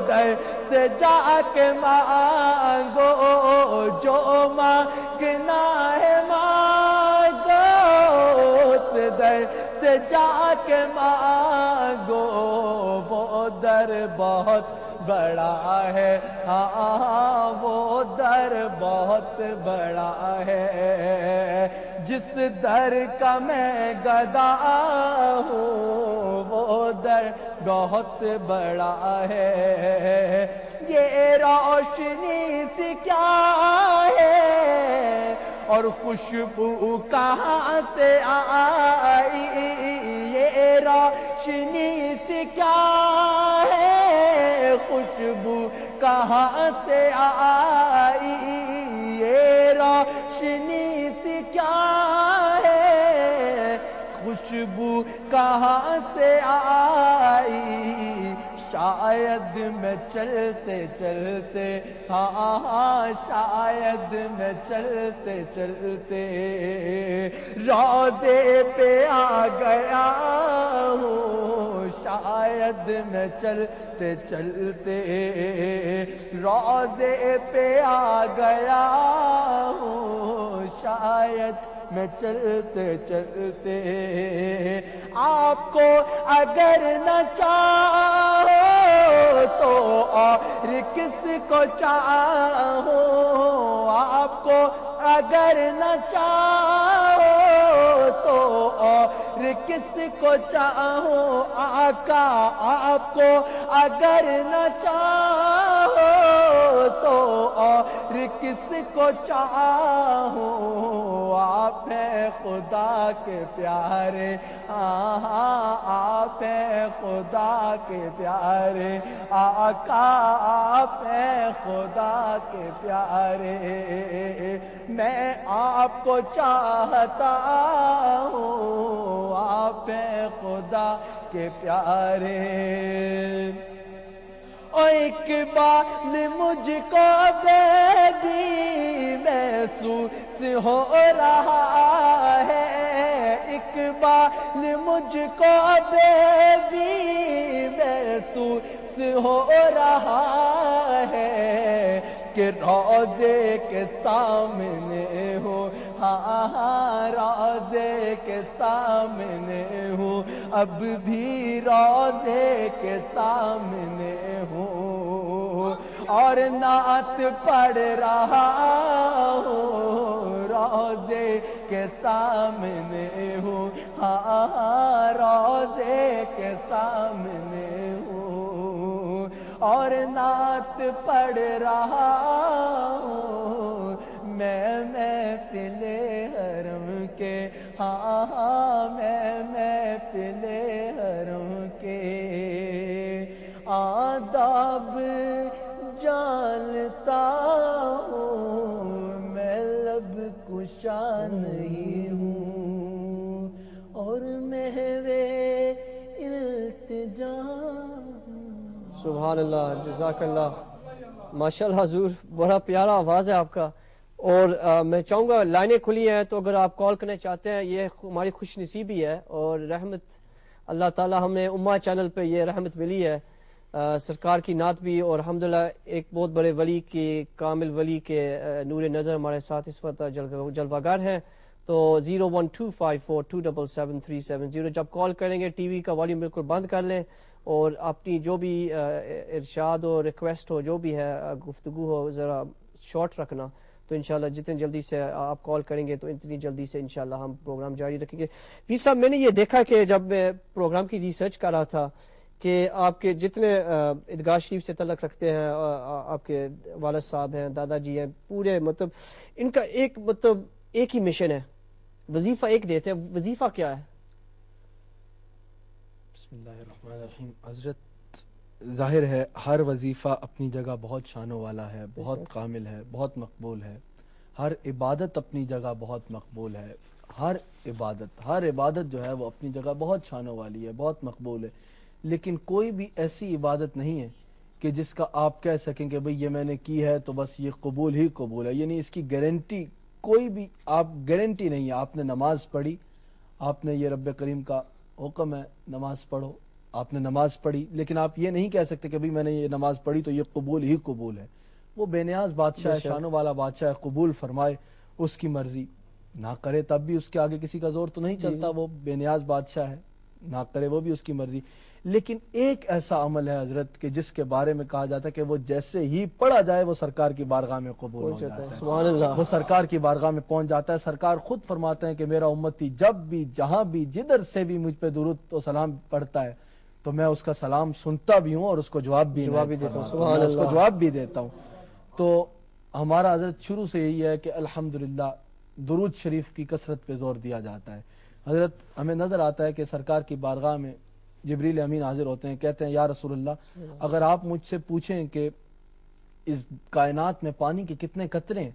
در سے جا کے مانگو، جو مانگنا ہے مانگو، اس در سے جا کے مانگو، وہ در بہت بڑا ہے، ہاں وہ در بہت بڑا ہے، جس در کا میں گدا ہوں وہ در بہت بڑا ہے، یہ روشنی سی کیا ہے اور خوشبو کہاں سے آئی، یہ روشنی سی کیا ہے، خوشبو کہاں سے آئی، یہ روشنی سی کیا ہے، خوشبو کہاں سے آئی، شاید میں چلتے چلتے، ہاں شاید میں چلتے چلتے روضے پہ آ گیا ہوں، شاید میں چلتے چلتے روضے پہ آ گیا ہوں، شاید میں چلتے چلتے آپ کو اگر نہ چاہو تو اور کس کو چاہوں، آپ کو اگر نہ چاہو تو اور کس کو چاہوں، آقا آپ کو اگر نہ چاہو تو اور کس کو چاہوں، آپ ہیں خدا کے پیارے، آپ ہیں خدا کے پیارے، آقا آپ ہیں خدا کے پیارے، میں آپ کو چاہتا ہوں، آپ ہیں خدا کے پیارے، اور اقبال مجھ کو بھی محسوس ہو رہا ہے، اقبال مجھ کو بھی محسوس ہو رہا ہے کہ روضے کے سامنے ہوں، ہاں روضے کے سامنے ہوں، اب بھی روضے کے سامنے ہوں، اور نعت پڑھ رہا ہوں، روضے کے سامنے ہوں، ہاں روضے کے سامنے ہوں، اور نعت پڑھ رہا ہوں، میں محفل حرم کے، ہاں میں محفل حرم کے آداب جانتا ہوں، میں لب کشا نہیں ہوں اور محو التجا۔ سبحان اللہ، جزاک اللہ، ماشاءاللہ حضور، بڑا پیارا آواز ہے آپ کا، اور میں چاہوں گا لائنیں کھلی ہیں تو اگر آپ کال کرنا چاہتے ہیں، یہ ہماری خوش نصیبی ہے اور رحمت اللہ تعالی ہمیں امہ چینل پہ یہ رحمت ملی ہے، سرکار کی نعت بھی، اور الحمدللہ ایک بہت بڑے ولی کی، کامل ولی کے نور نظر ہمارے ساتھ اس وقت جلوہ گر ہیں، تو 01254277370 جب کال کریں گے ٹی وی کا والیوم بالکل بند کر لیں، اور اپنی جو بھی ارشاد ہو، ریکویسٹ ہو، جو بھی ہے گفتگو ہو، ذرا شارٹ رکھنا، تو انشاءاللہ جتنی جلدی سے آپ کال کریں گے تو اتنی جلدی سے انشاءاللہ ہم پروگرام جاری رکھیں گے۔ پیر صاحب، میں نے یہ دیکھا کہ جب میں پروگرام کی ریسرچ کر رہا تھا کہ آپ کے جتنے عیدگاہ شریف سے تعلق رکھتے ہیں، آپ کے والد صاحب ہیں، دادا جی ہیں، پورے مطلب ان کا ایک ہی مشن ہے، وظیفہ ایک دیتے ہیں، وظیفہ کیا ہے؟ بسم اللہ الرحمن الرحیم۔ حضرت، ظاہر ہے ہر وظیفہ اپنی جگہ بہت شانوں والا ہے، بہت کامل ہے، بہت مقبول ہے، ہر عبادت اپنی جگہ بہت مقبول ہے، ہر عبادت جو ہے وہ اپنی جگہ بہت شانوں والی ہے، بہت مقبول ہے، لیکن کوئی بھی ایسی عبادت نہیں ہے کہ جس کا آپ کہہ سکیں کہ بھئی یہ میں نے کی ہے تو بس یہ قبول ہی قبول ہے، یعنی اس کی گارنٹی کوئی بھی آپ گارنٹی نہیں ہے۔ آپ نے نماز پڑھی، آپ نے یہ رب کریم کا حکم ہے نماز پڑھو، آپ نے نماز پڑھی، لیکن آپ یہ نہیں کہہ سکتے کہ بھئی میں نے یہ نماز پڑھی تو یہ قبول ہی قبول ہے. وہ بے نیاز بادشاہ ہے، شانوں والا بادشاہ ہے، قبول فرمائے اس کی مرضی، نہ کرے تب بھی اس کے آگے کسی کا زور تو نہیں چلتا. وہ بے نیاز بادشاہ ہے، نہ کرے وہ بھی اس کی مرضی. لیکن ایک ایسا عمل ہے حضرت کہ جس کے بارے میں کہا جاتا ہے کہ وہ جیسے ہی پڑھا جائے وہ سرکار کی بارگاہ میں قبول ہو جاتا ہے. سبحان اللہ. وہ سرکار کی بارگاہ میں پہنچ جاتا ہے. سرکار خود فرماتے ہیں کہ میرا امتی جب بھی جہاں بھی جدھر سے بھی مجھ پہ درود و سلام پڑھتا ہے تو میں اس کا سلام سنتا بھی ہوں اور اس کو جواب بھی دیتا ہوں. میں اس کو جواب بھی دیتا ہوں. تو ہمارا حضرت شروع سے یہی ہے کہ الحمدللہ درود شریف کی کثرت پہ زور دیا جاتا ہے. حضرت ہمیں نظر آتا ہے کہ سرکار کی بارگاہ میں جبریل امین حاضر ہوتے ہیں، کہتے ہیں یا رسول اللہ اگر آپ مجھ سے پوچھیں کہ اس کائنات میں پانی کے کتنے قطرے ہیں،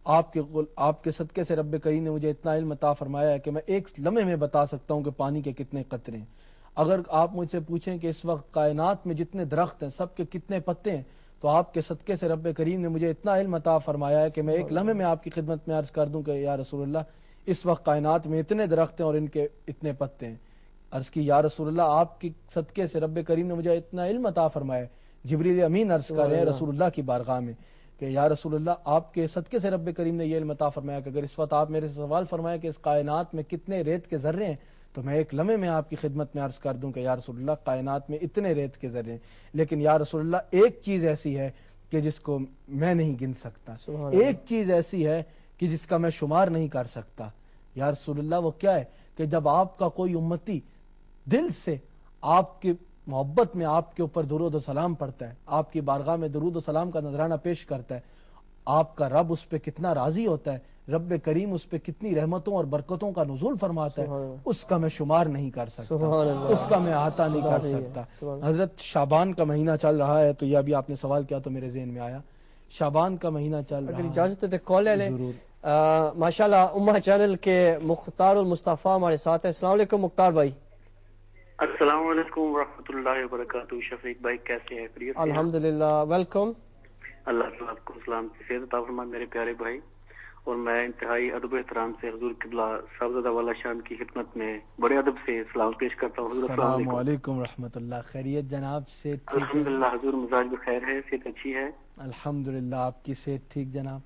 آپ کے صدقے سے رب کریم نے مجھے اتنا علم عطا فرمایا ہے کہ میں ایک لمحے میں بتا سکتا ہوں کہ پانی کے کتنے قطرے ہیں. اگر آپ مجھ سے پوچھیں کہ اس وقت کائنات میں جتنے درخت ہیں سب کے کتنے پتے ہیں، تو آپ کے صدقے سے رب کریم نے مجھے اتنا علم عطا فرمایا ہے کہ میں ایک لمحے میں آپ کی خدمت میں عرض کر دوں کہ یا رسول اللہ اس وقت کائنات میں اتنے درخت ہیں اور ان کے اتنے پتے ہیں. عرض کی یا رسول اللہ آپ کی صدقے سے رب کریم نے مجھے اتنا علم عطا فرمایا ہے. جبریل امین عرض کر رہے ہیں رسول اللہ کی بارگاہ میں کہ یا رسول اللہ آپ کے صدقے سے رب کریم نے یہ علم عطا فرمایا کہ اگر اس وقت آپ میرے سے سوال فرمائے کہ اس کائنات میں کتنے ریت کے ذرے ہیں تو میں ایک لمحے میں آپ کی خدمت میں عرض کر دوں کہ یا رسول اللہ کائنات میں اتنے ریت کے ذرے ہیں. لیکن یا رسول اللہ ایک چیز ایسی ہے کہ جس کو میں نہیں گن سکتا، ایک چیز ایسی ہے کہ جس کا میں شمار نہیں کر سکتا. یا رسول اللہ وہ کیا ہے کہ جب آپ کا کوئی امتی دل سے آپ کی محبت میں آپ کے اوپر درود و سلام پڑھتا ہے، آپ کی بارگاہ میں درود و سلام کا نذرانہ پیش کرتا ہے، آپ کا رب اس پہ کتنا راضی ہوتا ہے، رب کریم اس پہ کتنی رحمتوں اور برکتوں کا نزول فرماتا ہے، اس کا میں شمار نہیں کر سکتا، اس کا میں احاطہ نہیں کر سکتا. حضرت شعبان کا مہینہ چل رہا ہے تو یہ ابھی آپ نے سوال کیا تو میرے ذہن میں آیا. شعبان کا مہینہ چل رہا ہے، اگر اجازت ہے تو کال لے لیں. ضرور. ماشاءاللہ امہ چینل کے مختار المصطفیٰ ہمارے ساتھ ہیں. السلام علیکم مختار بھائی. السلام علیکم ورحمۃ اللہ وبرکاتہ. شفیق بھائی کیسے ہیں؟ خیریت سے؟ الحمدللہ. ویلکم. اللہ تعالیٰ آپ کو سلام کی صحت عطا فرمائے میرے پیارے بھائی. اور میں انتہائی ادب و احترام سے حضور قبلہ صاحبزادہ والا شان کی خدمت میں بڑے ادب سے سلام پیش کرتا ہوں. حضور السلام علیکم رحمۃ اللہ. خیریت جناب؟ سے الحمدللہ حضور مزاج بخیر ہے، صحت اچھی ہے الحمدللہ. آپ کی صحت ٹھیک جناب؟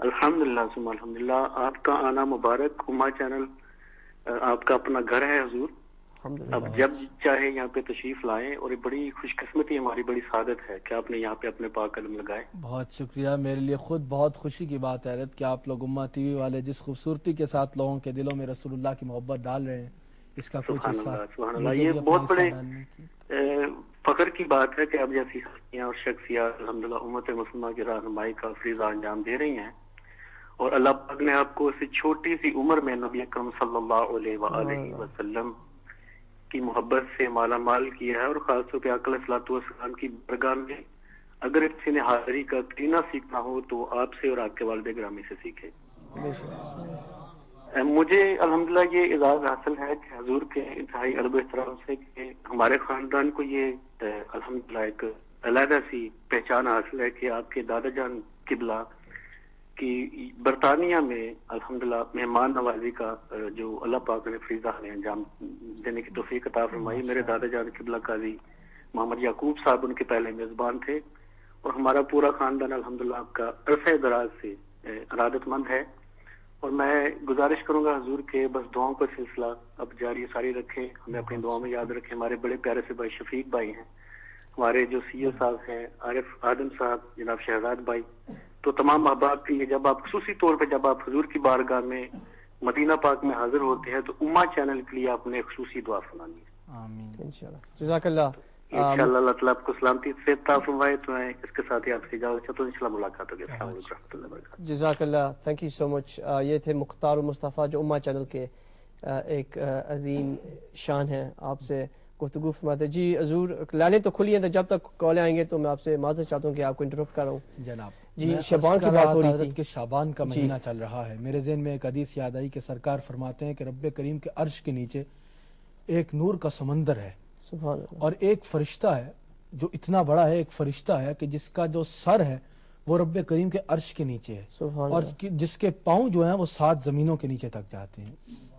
الحمدللہ ثم الحمدللہ. آپ کا آنا مبارک. امہ چینل آپ کا اپنا گھر ہے حضور. اب جب چاہے یہاں پہ تشریف لائیں، اور یہ بڑی خوش قسمتی ہماری بڑی سعادت ہے کہ آپ نے یہاں پہ اپنے پاک قدم لگائے. بہت شکریہ. میرے لیے خود بہت خوشی کی بات ہے کہ آپ لوگ امہ ٹی وی والے جس خوبصورتی کے ساتھ لوگوں کے دلوں میں رسول اللہ کی محبت ڈال رہے ہیں، اس کا کچھ حصہ سبحان اللہ. یہ بہت بڑے فخر کی بات ہے کہ اب جیسی ہستیاں اور شخصیات الحمدللہ امت مسلمہ کی رہنمائی کا فریضہ انجام دے رہی ہیں، اور اللہ پاک نے آپ کو اس چھوٹی سی عمر میں نبی اکرم صلی اللہ علیہ وآلہ وسلم کی محبت سے مالا مال کیا ہے. اور خاص طور پہ آقا علیہ الصلوۃ والسلام کی برگاہ میں اگر کسی نے حاضری کا قرینہ سیکھنا ہو تو آپ سے اور آپ کے والد گرامی سے سیکھے. مجھے الحمدللہ یہ اعزاز حاصل ہے کہ حضور کے انتہائی ادب و احترام سے کہ ہمارے خاندان کو یہ الحمدللہ ایک علیحدہ سی پہچان حاصل ہے کہ آپ کے دادا جان قبلہ کی برطانیہ میں الحمدللہ مہمان نوازی کا جو اللہ پاک نے فریضہ نے انجام دینے کی توفیق عطا فرمائی. میرے دادا جان قبلہ قاضی محمد یعقوب صاحب ان کے پہلے میزبان تھے، اور ہمارا پورا خاندان الحمدللہ آپ کا عرصہ دراز سے ارادت مند ہے. اور میں گزارش کروں گا حضور کے بس دعاؤں کا سلسلہ اب جاری ساری رکھیں، ہمیں اپنی دعاؤں میں یاد رکھیں. ہمارے بڑے پیارے سے بھائی شفیق بھائی ہیں، ہمارے جو سی او صاحب ہیں عارف آدم صاحب، جناب شہزاد بھائی، تو تمام احباب کے لیے جب آپ خصوصی طور پہ جب آپ حضور کی بارگاہ میں مدینہ پاک میں حاضر ہوتے ہیں تو امہ چینل کے لیے آپ نے خصوصی دعا فرمانی ہے. آمین انشاءاللہ. جزاک اللہ. انشاءاللہ اللہ تعالیٰ آپ کو سلامتی سے عطا فرمائے. تو میں اس کے ساتھ ہی آپ سے اجازت چاہتا ہوں، انشاءاللہ ملاقات ہوگی. السلام علیکم ورحمۃ اللہ وبرکاتہ. جزاک اللہ. تھینک یو سو مچ. یہ تھے مختار المصطفیٰ جو امہ چینل کے ایک عظیم شان ہیں، آپ سے گفتگو فرماتے. جی حضور لائنیں تو کھلی ہیں، تو جب تک کالیں آئیں گے تو میں آپ سے معذرت چاہتا ہوں کہ آپ کو انٹرپٹ کر رہا ہوں. جناب جی شعبان کی بات ہو رہی تھی کہ شعبان کا مہینہ چل رہا ہے. میرے ذہن میں ایک حدیث یاد آئی کہ سرکار فرماتے ہیں کہ رب کریم کے عرش کے نیچے ایک نور کا سمندر ہے، سبحان اللہ، اور ایک فرشتہ ہے جو اتنا بڑا ہے، ایک فرشتہ ہے کہ جس کا جو سر ہے وہ رب کریم کے عرش کے نیچے ہے، سبحان اور اللہ، جس کے پاؤں جو ہیں وہ 7 زمینوں کے نیچے تک جاتے ہیں،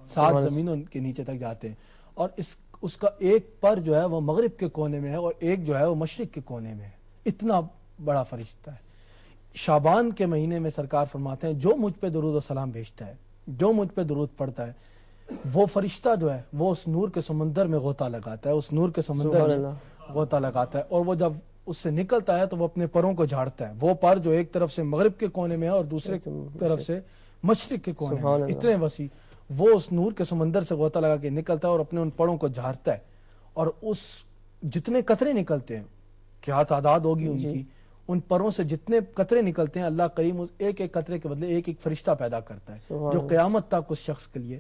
7 زمینوں کے نیچے تک جاتے ہیں. اور اس اس کا ایک پر جو ہے وہ مغرب کے کونے میں ہے اور ایک جو ہے وہ مشرق کے کونے میں ہے. اتنا بڑا فرشتہ ہے. شعبان کے مہینے میں سرکار فرماتے ہیں جو مجھ پہ درود و سلام بھیجتا ہے, جو مجھ پہ درود پڑھتا ہے, وہ فرشتہ جو ہے وہ اس نور کے سمندر میں غوطہ لگاتا ہے, اس نور کے سمندر میں غوطہ لگاتا ہے, اور وہ جب اس سے نکلتا ہے تو وہ اپنے پروں کو جھاڑتا ہے. وہ پر جو ایک طرف سے مغرب کے کونے میں ہے اور دوسرے طرف سے مشرق کے کونے میں, اتنے وسیع, وہ اس نور کے سمندر سے غوطہ لگا کے نکلتا ہے اور اپنے ان پروں کو جھاڑتا ہے. اور اس جتنے قطرے نکلتے ہیں, کیا تعداد ہوگی ان کی, ان پروں سے جتنے قطرے نکلتے ہیں, اللہ کریم ایک ایک قطرے کے بدلے ایک ایک فرشتہ پیدا کرتا ہے جو قیامت تک اس شخص کے لیے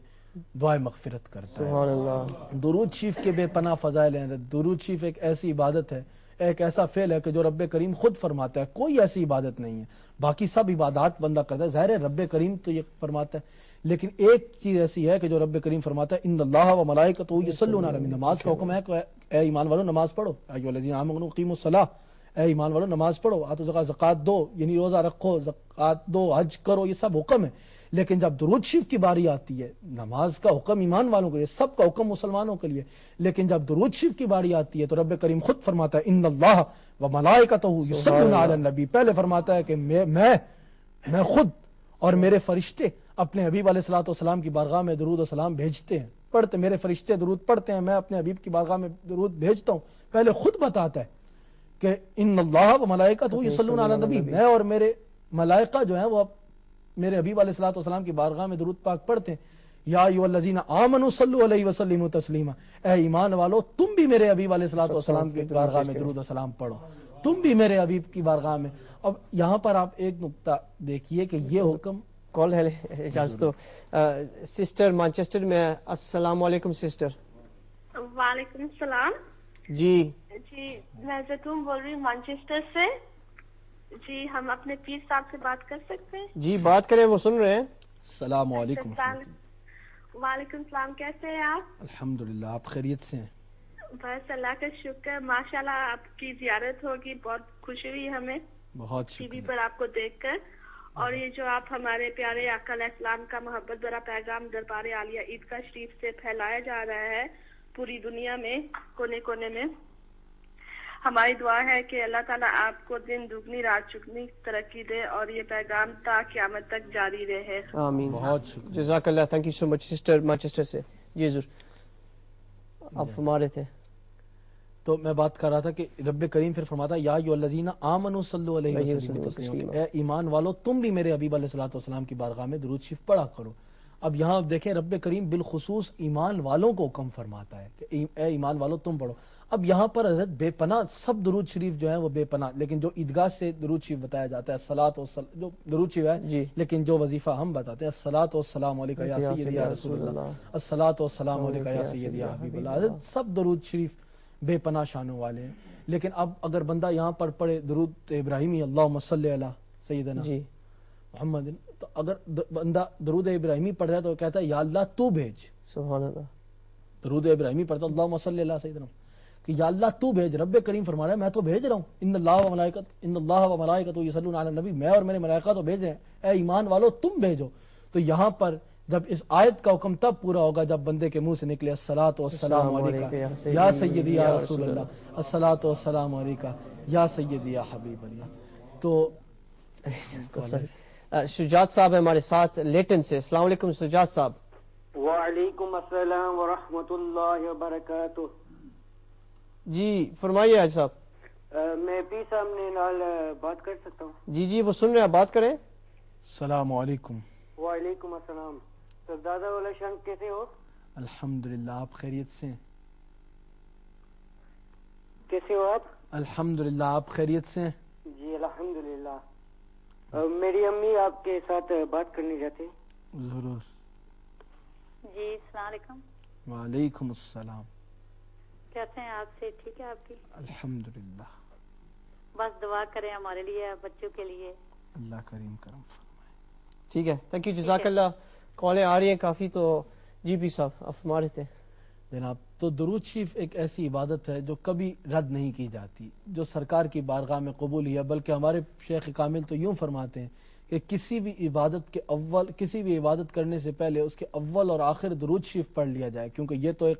دعائے مغفرت کرتا ہے. درود شریف کے بے پناہ فضائل ہیں. درود شریف ایک ایسی عبادت ہے, ایک ایسا فعل ہے کہ جو رب کریم خود فرماتا ہے, کوئی ایسی عبادت نہیں ہے. باقی سب عبادات بندہ کرتا ہے, ظاہر ہے رب کریم تو یہ فرماتا ہے, لیکن ایک چیز ایسی ہے کہ جو رب کریم فرماتا ہے ان اللہ و ملائکتہ یصلون علی النبی. نماز کا حکم ہے کہ اے ایمان والو نماز پڑھو, ایھا الذین آمنوا اقیموا الصلاۃ, اے ایمان والو نماز پڑھو, آتوا الزکوٰۃ, زکوٰۃ دو, یعنی روزہ رکھو, زکوٰۃ دو, حج کرو, یہ سب حکم ہے. لیکن جب درود شریف کی باری آتی ہے, نماز کا حکم ایمان والوں کے لیے, سب کا حکم مسلمانوں کے لیے, لیکن جب درود شریف کی باری آتی ہے تو رب کریم خود فرماتا ہے ان اللہ و ملائکتہ یصلون علی النبی. پہلے فرماتا ہے کہ میں خود اور میرے فرشتے اپنے حبیب علیہ الصلوۃ والسلام کی بارگاہ میں درود و سلام بھیجتے ہیں, پڑھتے, میرے فرشتے درود پڑھتے ہیں, میں اپنے حبیب کی بارگاہ میں درود بھیجتا ہوں. پہلے خود بتاتا ہے کہ ان اللہ و ملائکتہ یصلون علی النبی, میں اور میرے ملائکہ جو ہیں وہ میرے حبیب علیہ الصلوۃ والسلام کی بارگاہ میں درود پاک پڑھتے ہیں. یا ایھا الذین آمنوا صلوا علیہ وسلموا تسلیما, اے ایمان والو تم بھی میرے حبیب علیہ الصلوۃ والسلام کی بارگاہ میں درود و سلام پڑھو, تم بھی میرے حبیب کی بارگاہ میں. اب یہاں پر آپ ایک نقطہ دیکھیے کہ یہ حکم کال ہے, اجازت دو. سسٹر مانچسٹر میں. السلام علیکم سسٹر. وعلیکم السلام. جی میں زیتون بول رہی ہوں مانچسٹر سے. جی ہم اپنے پیر صاحب سے بات کر سکتے ہیں؟ جی بات کریں, وہ سن رہے ہیں. السلام علیکم. وعلیکم السلام, کیسے ہیں آپ؟ الحمدللہ, آپ خیریت سے ہیں؟ بس اللہ کا شکر, ماشاءاللہ آپ کی زیارت ہوگی, بہت خوشی ہوئی ہمیں بہت ٹی وی شکریہ. پر آپ کو دیکھ کر. اور یہ جو آپ ہمارے پیارے آقا علیہ السلام کا محبت بھرا پیغام دربار عالیہ عیدگاہ شریف سے پھیلایا جا رہا ہے پوری دنیا میں, کونے کونے میں, ہماری دعا ہے کہ اللہ تعالیٰ آپ کو دن دگنی رات چگنی ترقی دے اور یہ پیغام تا قیامت تک جاری رہے. آمین. بہت شکریہ. جزاک اللہ, thank you so much sister Manchester سے. جی ضرور آپ فرما رہے تھے. تو میں بات کر رہا تھا کہ رب کریم پھر فرماتا ہے یا ایھا الذین آمنوا صلوا علیہ وسلم تسلیما, اے ایمان والو تم بھی میرے حبیب علیہ الصلوۃ والسلام کی بارگاہ میں درود شریف پڑھا کرو. اب یہاں دیکھیں رب کریم بالخصوص ایمان والوں کو حکم فرماتا ہے کہ اے ایمان والو تم پڑھو. اب یہاں پر حضرت بے پناہ سب درود شریف جو ہیں وہ بے پناہ, لیکن جو عیدگاہ سے درود شریف بتایا جاتا ہے الصلاۃ والسلام, جو درود شریف ہے جی, لیکن جو وظیفہ ہم بتاتے ہیں الصلاۃ والسلام علیکہ یا سیدی یا رسول اللہ, الصلاۃ والسلام علیکہ یا سیدی یا حبیب اللہ. حضرت سب درود شریف بے پناہ شانوں والے ہیں. لیکن اب اگر بندہ یہاں پر پڑھے درود ابراہیمی اللہم صلی علی سیدنا جی محمد, تو اگر بندہ درود ابراہیمی پڑھ رہا ہے تو وہ کہتا ہے یا اللہ تو بھیج. سبحان اللہ. درود ابراہیمی پڑھتا ہے اللہم صلی علی سیدنا, کہ یا اللہ تو بھیج. رب کریم فرما رہا ہے میں تو بھیج رہا ہوں, ان اللہ و ملائکتہ یصلون علی النبی, میں اور میرے ملائکہ تو بھیج رہے ہیں, اے ایمان والو تم بھیجو. تو یہاں پر جب اس آیت کا حکم تب پورا ہوگا جب بندے کے منہ سے نکلے الصلاۃ والسلام علیکہ یا سیدی یا رسول اللہ, الصلاۃ والسلام علیکہ یا سیدی یا حبیب اللہ. تو شجاعت صاحب ہمارے ساتھ لیٹن سے. السلام علیکم شجاعت صاحب. وعلیکم السلام ورحمۃ اللہ وبرکاتہ. جی فرمائیے حاج صاحب. میں پیر صاحب نے نال بات کر سکتا ہوں؟ جی جی وہ سن رہے ہیں, بات کریں. السلام علیکم. وعلیکم السلام. سردار والا شان کیسے ہو؟ الحمدللہ, آپ خیریت سے ہیں؟ کیسے ہو آپ؟ الحمدللہ, آپ خیریت سے ہیں؟ جی الحمدللہ. میری امی آپ کے ساتھ بات کرنے جاتے ہیں. ضرور. جی السلام علیکم. وعلیکم السلام. کیسے ہیں آپ؟ سے ٹھیک ہے آپ کی؟ الحمدللہ. بس دعا کریں ہمارے لیے, بچوں کے لیے. اللہ کریم کرم فرمائے. ٹھیک ہے, تھینک یو, جزاک اللہ. کالیں آ رہی ہیں کافی, تو جی پی صاحب آپ فرما رہے تھے. جناب, تو درود شریف ایک ایسی عبادت ہے جو کبھی رد نہیں کی جاتی, جو سرکار کی بارگاہ میں قبول ہے. بلکہ ہمارے شیخ کامل تو یوں فرماتے ہیں کہ کسی بھی عبادت کرنے سے پہلے اس کے اول اور آخر درود شریف پڑھ لیا جائے, کیونکہ یہ تو ایک